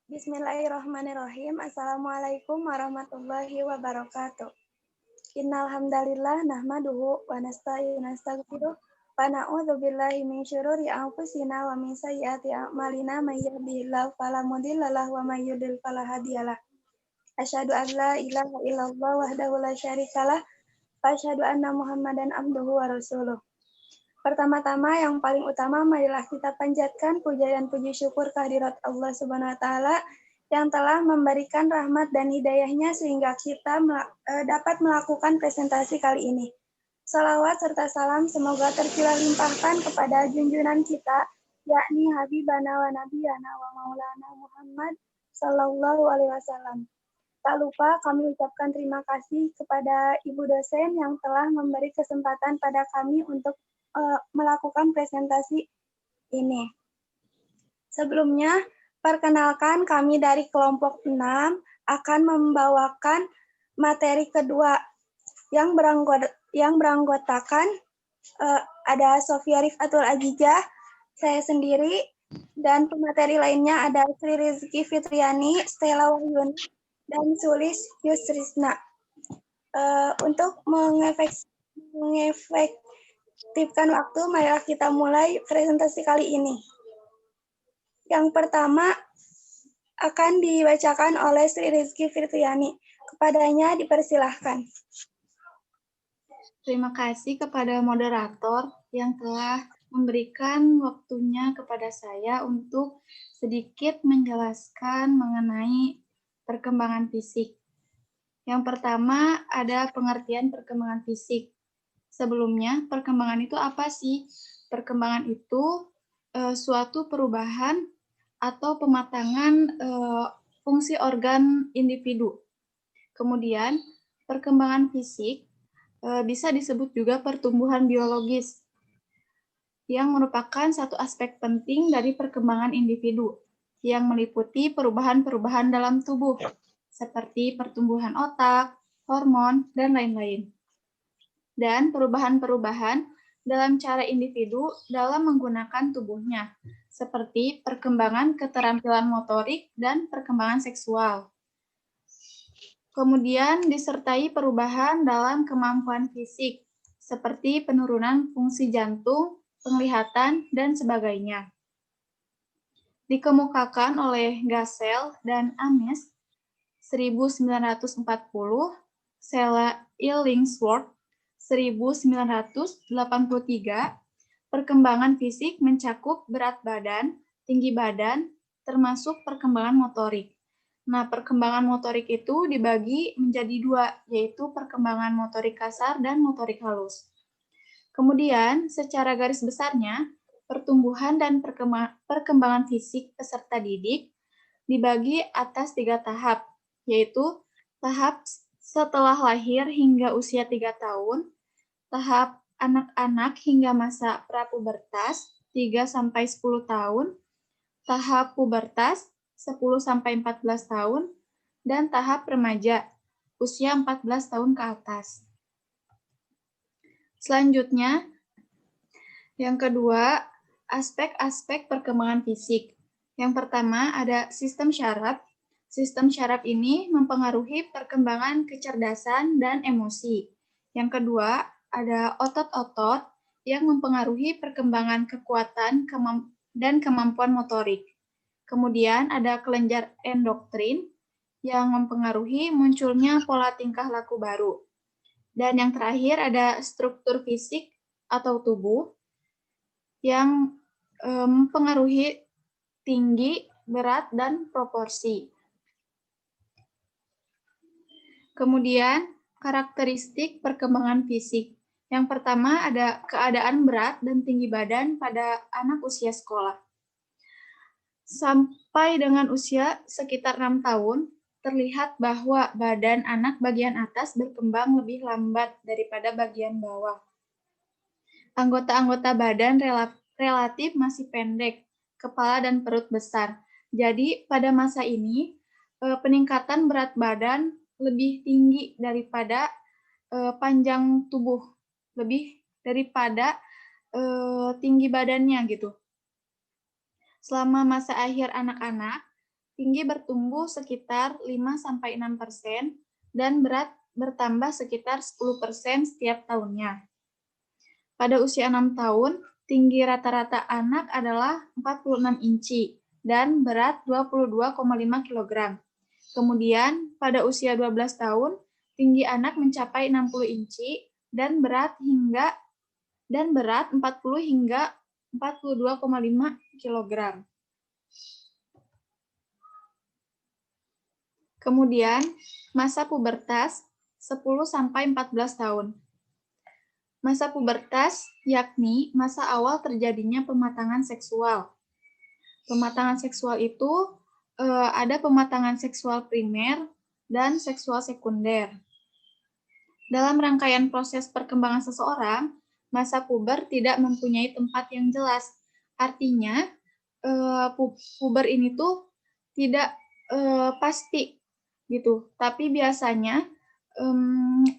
Bismillahirrahmanirrahim. Assalamualaikum warahmatullahi wabarakatuh. Innal hamdalillah nahmaduhu wa nasta'inuhu wa nastaghfiruh wa na'udzu billahi min syururi anfusina wa min sayyiati a'malina may yahdihillahu fala mudilla lahu wa may yudlil fala hadiyalah. Asyhadu an la ilaha illallah wahdahu la syarikalah wa asyhadu anna Muhammadan abduhu wa rasuluh. Pertama-tama yang paling utama marilah kita panjatkan puja dan puji syukur kehadirat Allah Subhanahu wa taala yang telah memberikan rahmat dan hidayahnya sehingga kita dapat melakukan presentasi kali ini. Salawat serta salam semoga tercurah limpahkan kepada junjungan kita, yakni Habibana wa Nabiyana wa Maulana Muhammad Sallallahu Alaihi Wasallam. Tak lupa kami ucapkan terima kasih kepada Ibu dosen yang telah memberi kesempatan pada kami untuk melakukan presentasi ini. Sebelumnya, perkenalkan kami dari kelompok 6 akan membawakan materi kedua yang beranggotakan ada Sofia Rifatul Ajijah, saya sendiri, dan pemateri lainnya ada Sri Rizky Fitriani, Stella Wahyuni, dan Sulis Yusrisna. Untuk mengefektifkan waktu, marilah kita mulai presentasi kali ini. Yang pertama akan dibacakan oleh Sri Rizky Fitriani. Kepadanya dipersilahkan. Terima kasih kepada moderator yang telah memberikan waktunya kepada saya untuk sedikit menjelaskan mengenai perkembangan fisik. Yang pertama ada pengertian perkembangan fisik. Sebelumnya, perkembangan itu apa sih? Perkembangan itu suatu perubahan atau pematangan fungsi organ individu. Kemudian, perkembangan fisik bisa disebut juga pertumbuhan biologis, yang merupakan satu aspek penting dari perkembangan individu, yang meliputi perubahan-perubahan dalam tubuh, seperti pertumbuhan otak, hormon, dan lain-lain. Dan perubahan-perubahan dalam cara individu dalam menggunakan tubuhnya, seperti perkembangan keterampilan motorik dan perkembangan seksual. Kemudian disertai perubahan dalam kemampuan fisik, seperti penurunan fungsi jantung, penglihatan, dan sebagainya. Dikemukakan oleh Gassel dan Ames 1940, Sela Illingsworth 1983, perkembangan fisik mencakup berat badan, tinggi badan, termasuk perkembangan motorik. Nah, perkembangan motorik itu dibagi menjadi dua, yaitu perkembangan motorik kasar dan motorik halus. Kemudian, secara garis besarnya, pertumbuhan dan perkembangan fisik peserta didik dibagi atas 3 tahap, yaitu tahap setelah lahir hingga usia 3 tahun, tahap anak-anak hingga masa prapubertas 3-10 tahun, tahap pubertas 10-14 tahun, dan tahap remaja usia 14 tahun ke atas. Selanjutnya, yang kedua, aspek-aspek perkembangan fisik. Yang pertama ada sistem syaraf. Sistem syaraf ini mempengaruhi perkembangan kecerdasan dan emosi. Yang kedua, ada otot-otot yang mempengaruhi perkembangan kekuatan dan kemampuan motorik. Kemudian ada kelenjar endoktrin yang mempengaruhi munculnya pola tingkah laku baru. Dan yang terakhir ada struktur fisik atau tubuh yang mempengaruhi tinggi, berat, dan proporsi. Kemudian karakteristik perkembangan fisik. Yang pertama ada keadaan berat dan tinggi badan pada anak usia sekolah. Sampai dengan usia sekitar 6 tahun, terlihat bahwa badan anak bagian atas berkembang lebih lambat daripada bagian bawah. Anggota-anggota badan relatif masih pendek, kepala dan perut besar. Jadi pada masa ini, peningkatan berat badan lebih tinggi daripada panjang tubuh, lebih daripada tinggi badannya gitu. Selama masa akhir anak-anak, tinggi bertumbuh sekitar 5-6% dan berat bertambah sekitar 10% setiap tahunnya. Pada usia 6 tahun, tinggi rata-rata anak adalah 46 inci dan berat 22,5 kg. Kemudian, pada usia 12 tahun, tinggi anak mencapai 60 inci dan berat 40 hingga 42,5 kg. Kemudian, masa pubertas 10-14 tahun. Masa pubertas yakni masa awal terjadinya pematangan seksual. Pematangan seksual itu ada pematangan seksual primer dan seksual sekunder. Dalam rangkaian proses perkembangan seseorang, masa puber tidak mempunyai tempat yang jelas. Artinya, puber ini tuh tidak pasti gitu. Tapi biasanya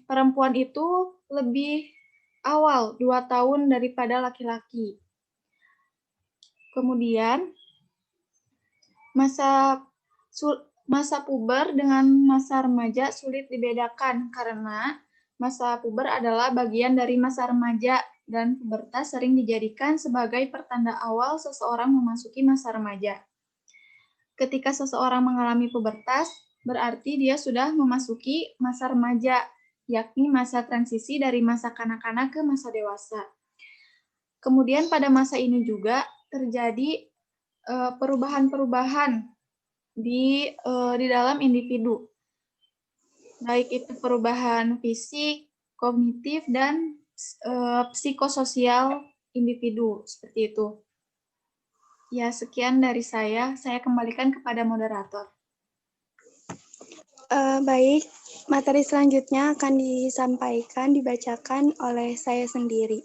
perempuan itu lebih awal 2 tahun daripada laki-laki. Kemudian masa puber dengan masa remaja sulit dibedakan karena masa puber adalah bagian dari masa remaja dan pubertas sering dijadikan sebagai pertanda awal seseorang memasuki masa remaja. Ketika seseorang mengalami pubertas, berarti dia sudah memasuki masa remaja, yakni masa transisi dari masa kanak-kanak ke masa dewasa. Kemudian pada masa ini juga terjadi perubahan-perubahan di dalam individu, baik itu perubahan fisik, kognitif, dan psikososial individu, seperti itu. Ya, sekian dari saya kembalikan kepada moderator. Baik, materi selanjutnya akan dibacakan oleh saya sendiri.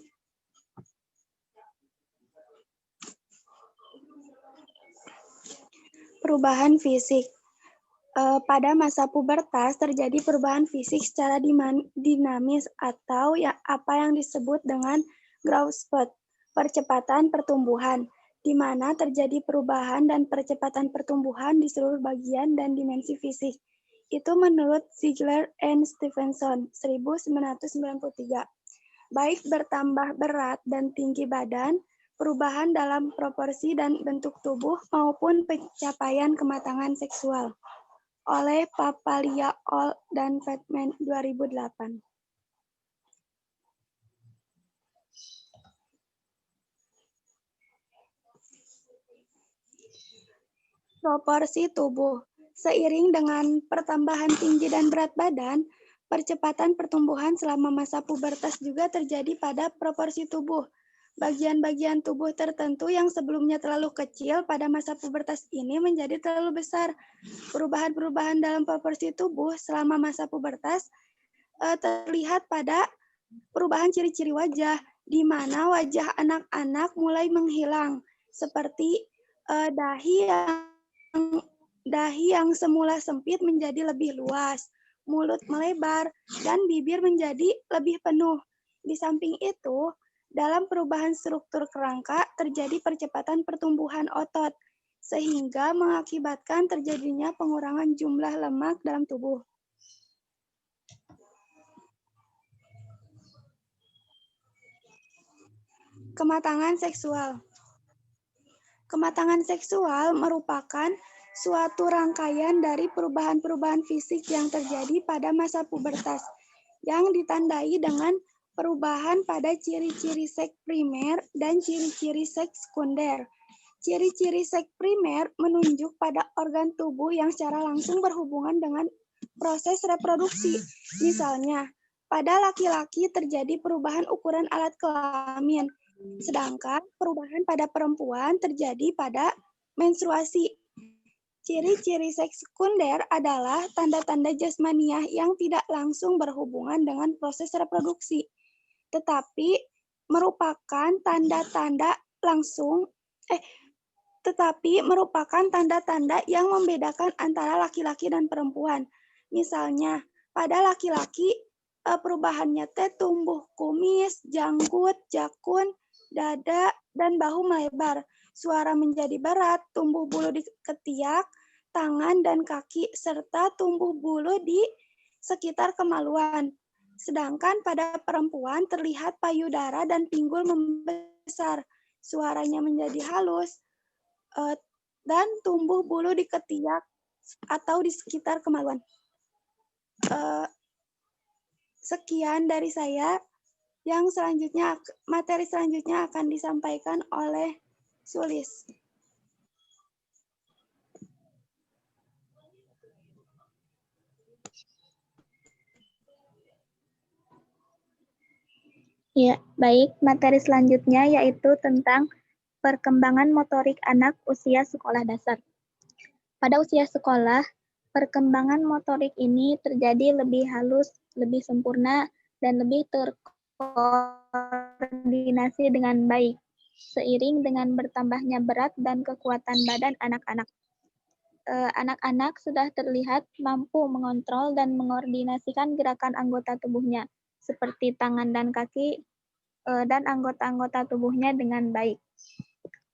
Perubahan fisik. Pada masa pubertas terjadi perubahan fisik secara dinamis atau apa yang disebut dengan growth spurt, percepatan pertumbuhan, di mana terjadi perubahan dan percepatan pertumbuhan di seluruh bagian dan dimensi fisik. Itu menurut Ziegler and Stevenson, 1993. Baik bertambah berat dan tinggi badan, perubahan dalam proporsi dan bentuk tubuh, maupun pencapaian kematangan seksual. Oleh Papalia All dan Fatman 2008. Proporsi tubuh. Seiring dengan pertambahan tinggi dan berat badan, percepatan pertumbuhan selama masa pubertas juga terjadi pada proporsi tubuh. Bagian-bagian tubuh tertentu yang sebelumnya terlalu kecil pada masa pubertas ini menjadi terlalu besar. Perubahan-perubahan dalam proporsi tubuh selama masa pubertas terlihat pada perubahan ciri-ciri wajah, di mana wajah anak-anak mulai menghilang, seperti dahi yang semula sempit menjadi lebih luas, mulut melebar, dan bibir menjadi lebih penuh. Di samping itu, dalam perubahan struktur kerangka terjadi percepatan pertumbuhan otot, sehingga mengakibatkan terjadinya pengurangan jumlah lemak dalam tubuh. Kematangan seksual. Kematangan seksual merupakan suatu rangkaian dari perubahan-perubahan fisik yang terjadi pada masa pubertas, yang ditandai dengan perubahan pada ciri-ciri seks primer dan ciri-ciri seks sekunder. Ciri-ciri seks primer menunjuk pada organ tubuh yang secara langsung berhubungan dengan proses reproduksi. Misalnya, pada laki-laki terjadi perubahan ukuran alat kelamin, sedangkan perubahan pada perempuan terjadi pada menstruasi. Ciri-ciri seks sekunder adalah tanda-tanda jasmaniah yang tidak langsung berhubungan dengan proses reproduksi, tetapi merupakan tanda-tanda yang membedakan antara laki-laki dan perempuan. Misalnya, pada laki-laki perubahannya tumbuh kumis, janggut, jakun, dada, dan bahu melebar. Suara menjadi berat, tumbuh bulu di ketiak, tangan dan kaki, serta tumbuh bulu di sekitar kemaluan. Sedangkan pada perempuan terlihat payudara dan pinggul membesar, suaranya menjadi halus, dan tumbuh bulu di ketiak atau di sekitar kemaluan. Sekian dari saya. Yang selanjutnya, materi selanjutnya akan disampaikan oleh Sulis. Ya, baik. Materi selanjutnya yaitu tentang perkembangan motorik anak usia sekolah dasar. Pada usia sekolah, perkembangan motorik ini terjadi lebih halus, lebih sempurna, dan lebih terkoordinasi dengan baik, seiring dengan bertambahnya berat dan kekuatan badan anak-anak. Anak-anak sudah terlihat mampu mengontrol dan mengordinasikan gerakan anggota tubuhnya, seperti tangan dan kaki, dan anggota-anggota tubuhnya dengan baik.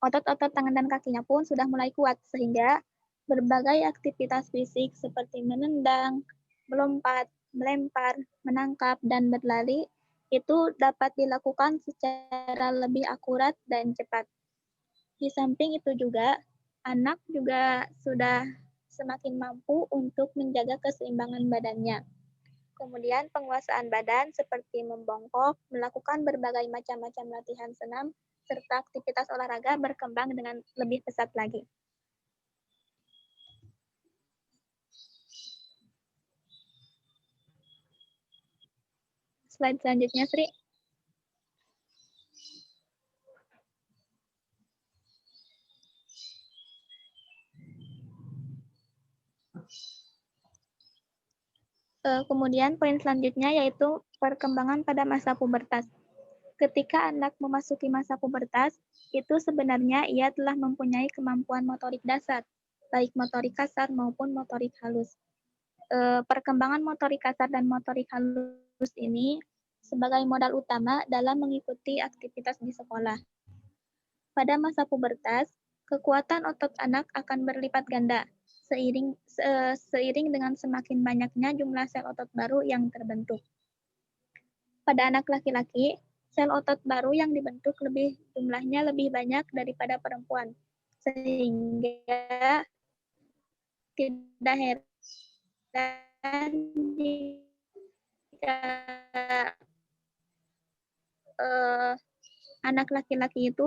Otot-otot tangan dan kakinya pun sudah mulai kuat, sehingga berbagai aktivitas fisik seperti menendang, melompat, melempar, menangkap, dan berlari itu dapat dilakukan secara lebih akurat dan cepat. Di samping itu juga, anak juga sudah semakin mampu untuk menjaga keseimbangan badannya. Kemudian penguasaan badan seperti membongkok, melakukan berbagai macam-macam latihan senam, serta aktivitas olahraga berkembang dengan lebih pesat lagi. Slide selanjutnya, Sri. Kemudian poin selanjutnya yaitu perkembangan pada masa pubertas. Ketika anak memasuki masa pubertas, itu sebenarnya ia telah mempunyai kemampuan motorik dasar, baik motorik kasar maupun motorik halus. Perkembangan motorik kasar dan motorik halus ini sebagai modal utama dalam mengikuti aktivitas di sekolah. Pada masa pubertas, kekuatan otot anak akan berlipat ganda, seiring dengan semakin banyaknya jumlah sel otot baru yang terbentuk. Pada anak laki-laki, sel otot baru yang dibentuk jumlahnya lebih banyak daripada perempuan, sehingga tidak heran jika anak laki-laki itu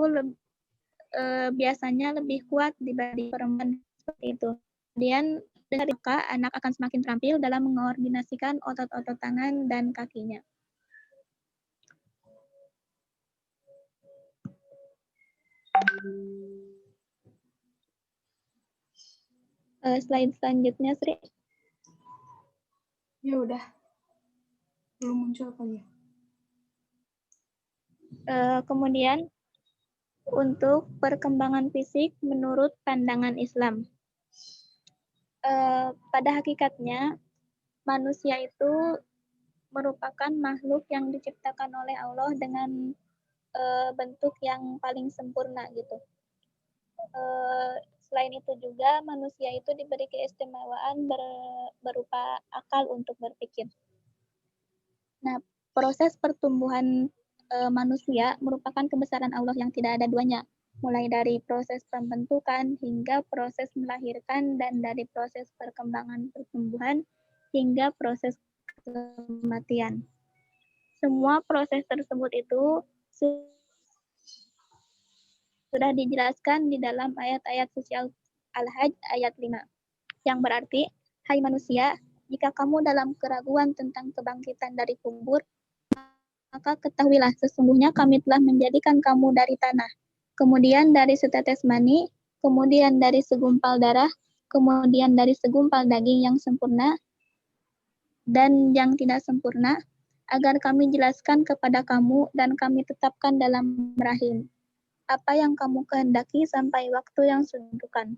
biasanya lebih kuat dibanding perempuan, seperti itu. Kemudian dengan maka anak akan semakin terampil dalam mengordinasikan otot-otot tangan dan kakinya. Slide selanjutnya, Sri. Ya udah. Belum muncul kali ya. Kemudian untuk perkembangan fisik menurut pandangan Islam. Pada hakikatnya, manusia itu merupakan makhluk yang diciptakan oleh Allah dengan bentuk yang paling sempurna gitu. Selain itu juga manusia itu diberi keistimewaan berupa akal untuk berpikir. Nah, proses pertumbuhan manusia merupakan kebesaran Allah yang tidak ada duanya, mulai dari proses pembentukan hingga proses melahirkan, dan dari proses perkembangan pertumbuhan hingga proses kematian. Semua proses tersebut itu sudah dijelaskan di dalam ayat-ayat suci Al-Hajj ayat 5, yang berarti, hai manusia, jika kamu dalam keraguan tentang kebangkitan dari kubur, maka ketahuilah sesungguhnya kami telah menjadikan kamu dari tanah, kemudian dari setetes mani, kemudian dari segumpal darah, kemudian dari segumpal daging yang sempurna dan yang tidak sempurna, agar kami jelaskan kepada kamu dan kami tetapkan dalam rahim apa yang kamu kehendaki sampai waktu yang ditentukan.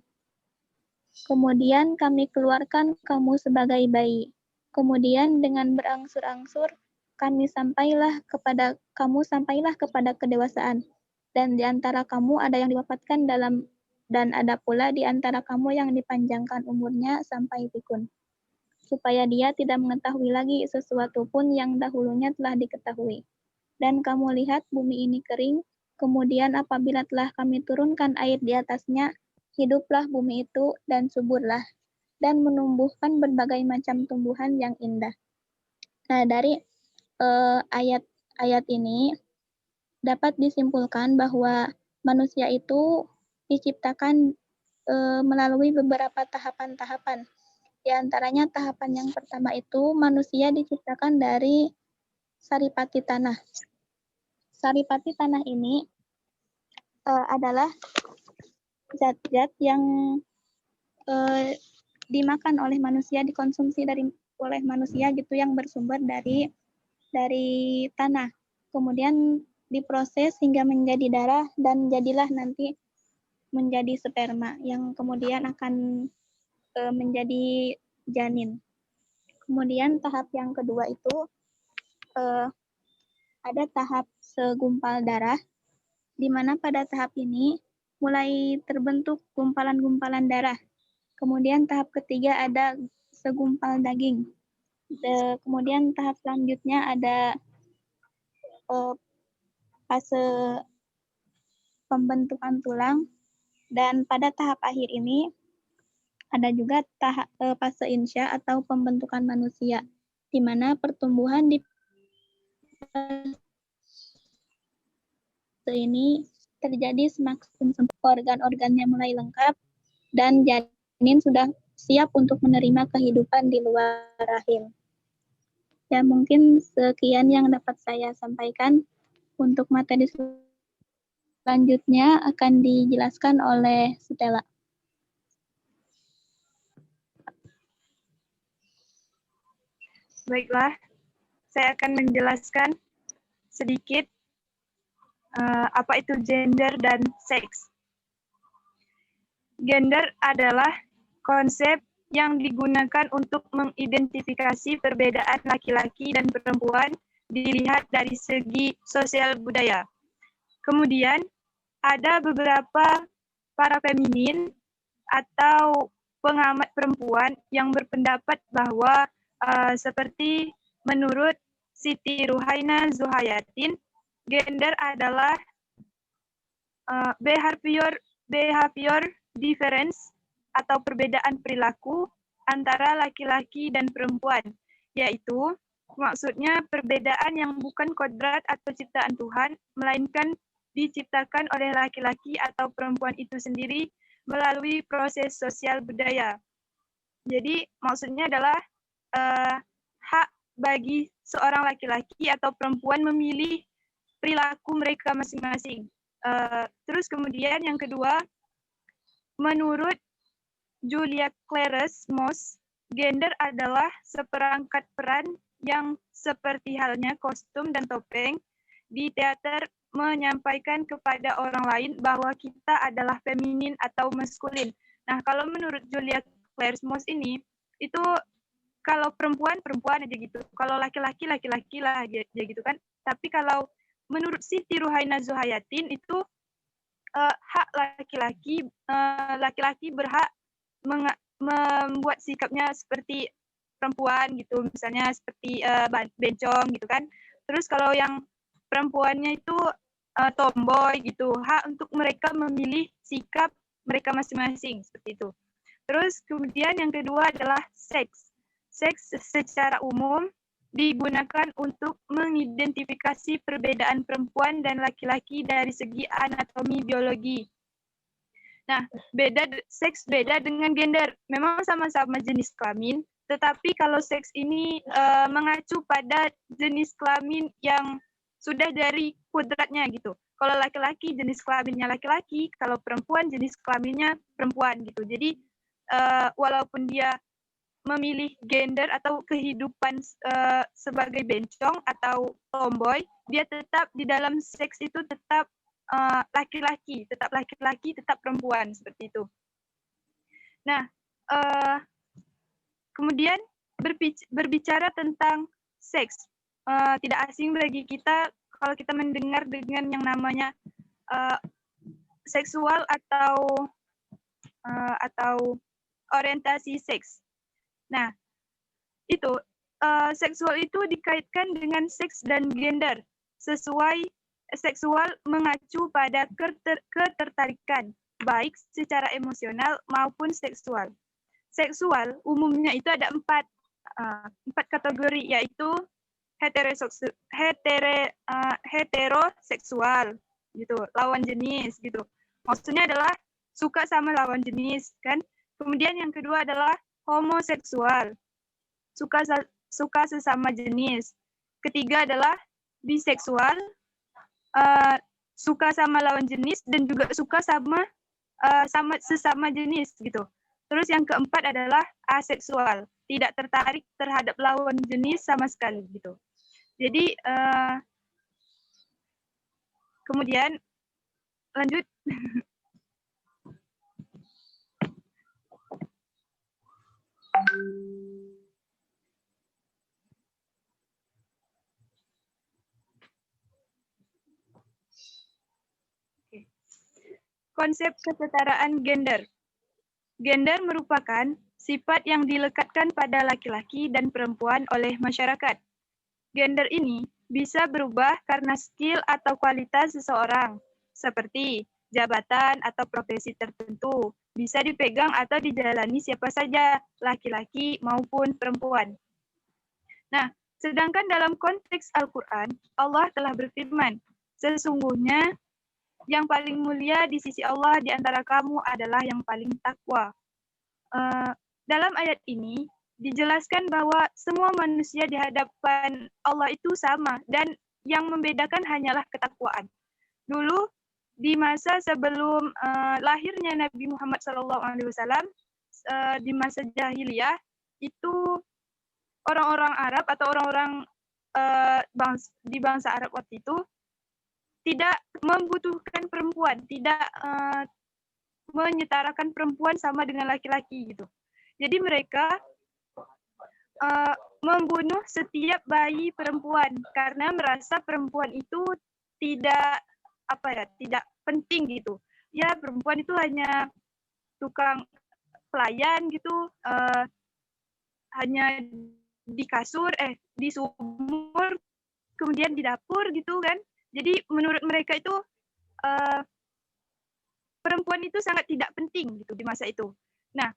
Kemudian kami keluarkan kamu sebagai bayi. Kemudian dengan berangsur-angsur kami sampailah kepada kedewasaan, dan di antara kamu ada yang diwafatkan dan ada pula di antara kamu yang dipanjangkan umurnya sampai pikun, supaya dia tidak mengetahui lagi sesuatu pun yang dahulunya telah diketahui. Dan kamu lihat bumi ini kering, kemudian apabila telah kami turunkan air di atasnya, hiduplah bumi itu dan suburlah, dan menumbuhkan berbagai macam tumbuhan yang indah. Nah, dari ayat ini dapat disimpulkan bahwa manusia itu diciptakan melalui beberapa tahapan-tahapan. Di antaranya tahapan yang pertama itu manusia diciptakan dari saripati tanah. Saripati tanah ini adalah zat-zat yang dimakan oleh manusia, dikonsumsi oleh manusia gitu, yang bersumber dari tanah. Kemudian diproses hingga menjadi darah dan jadilah nanti menjadi sperma yang kemudian akan menjadi janin. Kemudian tahap yang kedua itu ada tahap segumpal darah, di mana pada tahap ini mulai terbentuk gumpalan-gumpalan darah. Kemudian tahap ketiga ada segumpal daging. Kemudian tahap selanjutnya ada fase pembentukan tulang, dan pada tahap akhir ini ada juga tahap fase insya atau pembentukan manusia, di mana pertumbuhan di fase ini terjadi semakin organ-organnya mulai lengkap dan janin sudah siap untuk menerima kehidupan di luar rahim. Ya, mungkin sekian yang dapat saya sampaikan. Untuk materi selanjutnya akan dijelaskan oleh Stella. Baiklah, saya akan menjelaskan sedikit apa itu gender dan seks. Gender adalah konsep yang digunakan untuk mengidentifikasi perbedaan laki-laki dan perempuan dilihat dari segi sosial budaya. Kemudian, ada beberapa para feminin atau pengamat perempuan yang berpendapat bahwa seperti menurut Siti Ruhaina Zuhayatin, gender adalah behavior difference atau perbedaan perilaku antara laki-laki dan perempuan, yaitu maksudnya perbedaan yang bukan kodrat atau ciptaan Tuhan, melainkan diciptakan oleh laki-laki atau perempuan itu sendiri melalui proses sosial budaya. Jadi maksudnya adalah hak bagi seorang laki-laki atau perempuan memilih perilaku mereka masing-masing. Terus kemudian yang kedua, menurut Julia Clares Moss, gender adalah seperangkat peran yang seperti halnya kostum dan topeng di teater menyampaikan kepada orang lain bahwa kita adalah feminin atau maskulin. Nah, kalau menurut Julia Clares Moss ini, itu kalau perempuan, perempuan aja gitu. Kalau laki-laki, laki-laki lah aja gitu kan. Tapi kalau menurut Siti Ruhaina Zuhayatin itu hak laki-laki, laki-laki berhak membuat sikapnya seperti perempuan gitu, misalnya seperti bencong gitu kan. Terus kalau yang perempuannya itu tomboy gitu, hak untuk mereka memilih sikap mereka masing-masing seperti itu. Terus kemudian yang kedua adalah seks. Seks secara umum digunakan untuk mengidentifikasi perbedaan perempuan dan laki-laki dari segi anatomi biologi. Nah, seks beda dengan gender. Memang sama-sama jenis kelamin, tetapi kalau seks ini mengacu pada jenis kelamin yang sudah dari kodratnya gitu. Kalau laki-laki jenis kelaminnya laki-laki, kalau perempuan jenis kelaminnya perempuan gitu. Jadi walaupun dia memilih gender atau kehidupan sebagai bencong atau tomboy, dia tetap di dalam seks itu tetap laki-laki, tetap perempuan seperti itu. Nah, kemudian berbicara tentang seks, tidak asing bagi kita kalau kita mendengar dengan yang namanya seksual atau atau orientasi seks. Nah, itu seksual itu dikaitkan dengan seks dan gender. Seksual mengacu pada ketertarikan, baik secara emosional maupun seksual. Seksual umumnya itu ada empat kategori, yaitu heteroseksual, gitu, lawan jenis, gitu. Maksudnya adalah suka sama lawan jenis, kan? Kemudian yang kedua adalah homoseksual, suka sesama jenis. Ketiga adalah biseksual, suka sama lawan jenis dan juga suka sama sesama jenis, gitu. Terus yang keempat adalah aseksual, tidak tertarik terhadap lawan jenis sama sekali, gitu. Jadi kemudian lanjut. Konsep kesetaraan gender. Gender merupakan sifat yang dilekatkan pada laki-laki dan perempuan oleh masyarakat. Gender ini bisa berubah karena skill atau kualitas seseorang, seperti jabatan atau profesi tertentu, bisa dipegang atau dijalani siapa saja, laki-laki maupun perempuan. Nah, sedangkan dalam konteks Al-Quran, Allah telah berfirman, sesungguhnya yang paling mulia di sisi Allah di antara kamu adalah yang paling takwa. Dalam ayat ini dijelaskan bahwa semua manusia di hadapan Allah itu sama dan yang membedakan hanyalah ketakwaan. Dulu di masa sebelum lahirnya Nabi Muhammad SAW, di masa jahiliyah itu orang-orang Arab atau orang-orang di bangsa Arab waktu itu tidak membutuhkan perempuan, tidak menyetarakan perempuan sama dengan laki-laki, gitu. Jadi mereka membunuh setiap bayi perempuan karena merasa perempuan itu tidak penting, gitu. Ya, perempuan itu hanya tukang pelayan, gitu, hanya di kasur, di sumur, kemudian di dapur, gitu kan. Jadi menurut mereka itu perempuan itu sangat tidak penting, gitu, di masa itu. Nah,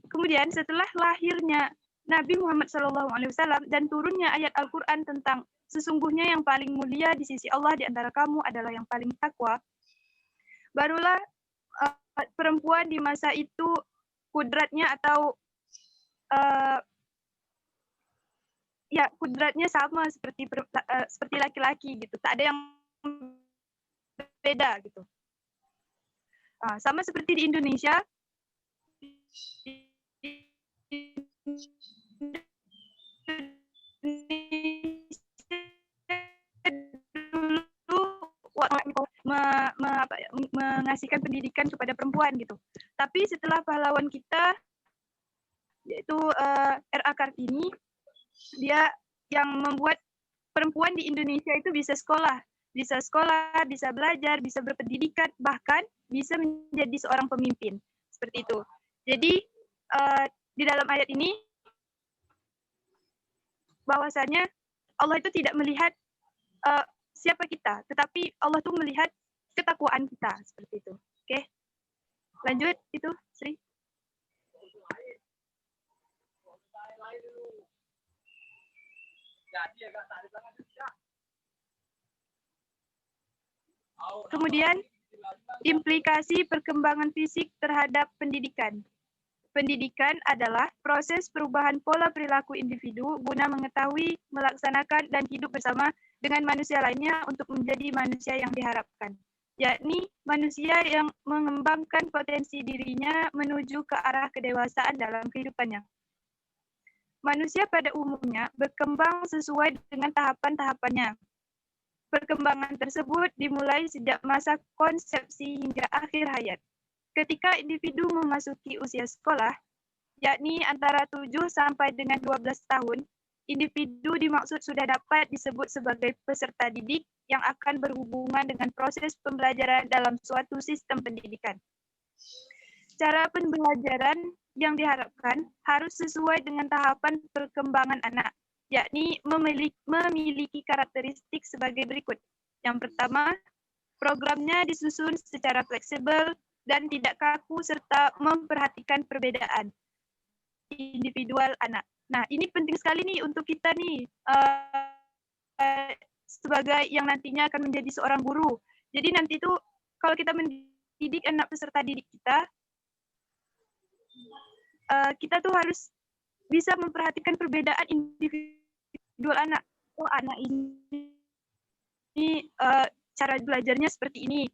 kemudian setelah lahirnya Nabi Muhammad SAW dan turunnya ayat Al-Quran tentang sesungguhnya yang paling mulia di sisi Allah di antara kamu adalah yang paling takwa, barulah perempuan di masa itu kudratnya atau kudratnya sama seperti laki-laki, gitu. Tak ada yang beda, gitu. Sama seperti di Indonesia. Mengasihkan pendidikan kepada perempuan, gitu. Tapi setelah pahlawan kita yaitu R.A. Kartini, dia yang membuat perempuan di Indonesia itu bisa sekolah, bisa belajar, bisa berpendidikan, bahkan bisa menjadi seorang pemimpin. Seperti itu. Jadi di dalam ayat ini bahwasanya Allah itu tidak melihat siapa kita, tetapi Allah itu melihat ketakwaan kita, seperti itu. Oke. Lanjut itu, Sri. Kemudian, implikasi perkembangan fisik terhadap pendidikan. Pendidikan adalah proses perubahan pola perilaku individu guna mengetahui, melaksanakan, dan hidup bersama dengan manusia lainnya untuk menjadi manusia yang diharapkan, yakni manusia yang mengembangkan potensi dirinya menuju ke arah kedewasaan dalam kehidupannya. Manusia pada umumnya berkembang sesuai dengan tahapan-tahapannya. Perkembangan tersebut dimulai sejak masa konsepsi hingga akhir hayat. Ketika individu memasuki usia sekolah, yakni antara 7 sampai dengan 12 tahun, individu dimaksud sudah dapat disebut sebagai peserta didik yang akan berhubungan dengan proses pembelajaran dalam suatu sistem pendidikan. Cara pembelajaran yang diharapkan harus sesuai dengan tahapan perkembangan anak, yakni memiliki karakteristik sebagai berikut. Yang pertama, programnya disusun secara fleksibel dan tidak kaku serta memperhatikan perbedaan individual anak. Nah, ini penting sekali nih untuk kita nih sebagai yang nantinya akan menjadi seorang guru. Jadi nanti tuh kalau kita mendidik anak peserta didik kita tuh harus bisa memperhatikan perbedaan individual anak. Oh, anak ini cara belajarnya seperti ini.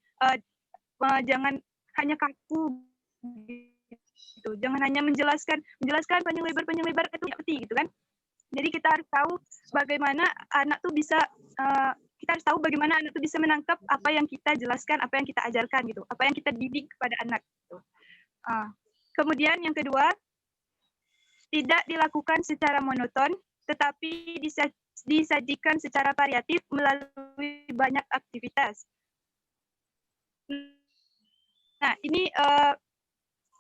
Jangan hanya kaku gitu. Jangan hanya menjelaskan panjang lebar itu ngerti gitu kan. Jadi kita harus tahu bagaimana anak tuh bisa menangkap apa yang kita jelaskan, apa yang kita ajarkan gitu, apa yang kita didik kepada anak gitu. Kemudian yang kedua, tidak dilakukan secara monoton, tetapi disajikan secara variatif melalui banyak aktivitas. Nah, ini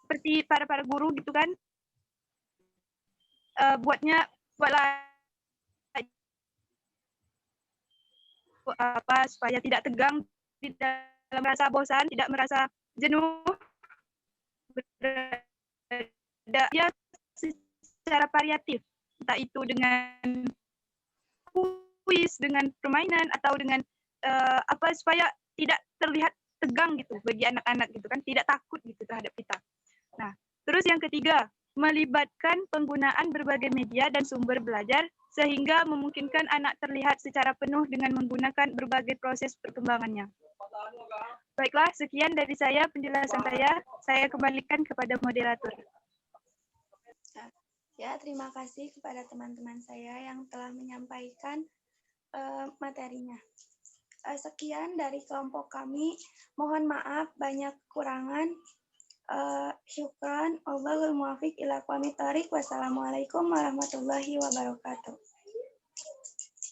seperti para guru gitu kan, buatlah supaya tidak tegang, tidak merasa bosan, tidak merasa jenuh, ya secara variatif, entah itu dengan kuis, dengan permainan, atau dengan supaya tidak terlihat tegang gitu bagi anak-anak gitu kan, tidak takut gitu terhadap kita. Nah, terus yang ketiga, melibatkan penggunaan berbagai media dan sumber belajar sehingga memungkinkan anak terlihat secara penuh dengan menggunakan berbagai proses perkembangannya. Baiklah, sekian dari saya penjelasan saya kembalikan kepada moderator. Ya, terima kasih kepada teman-teman saya yang telah menyampaikan materinya. Sekian dari kelompok kami. Mohon maaf banyak kekurangan. Syukran. Wallahul muwaffiq ila aqwamit thoriq. Wassalamualaikum warahmatullahi wabarakatuh.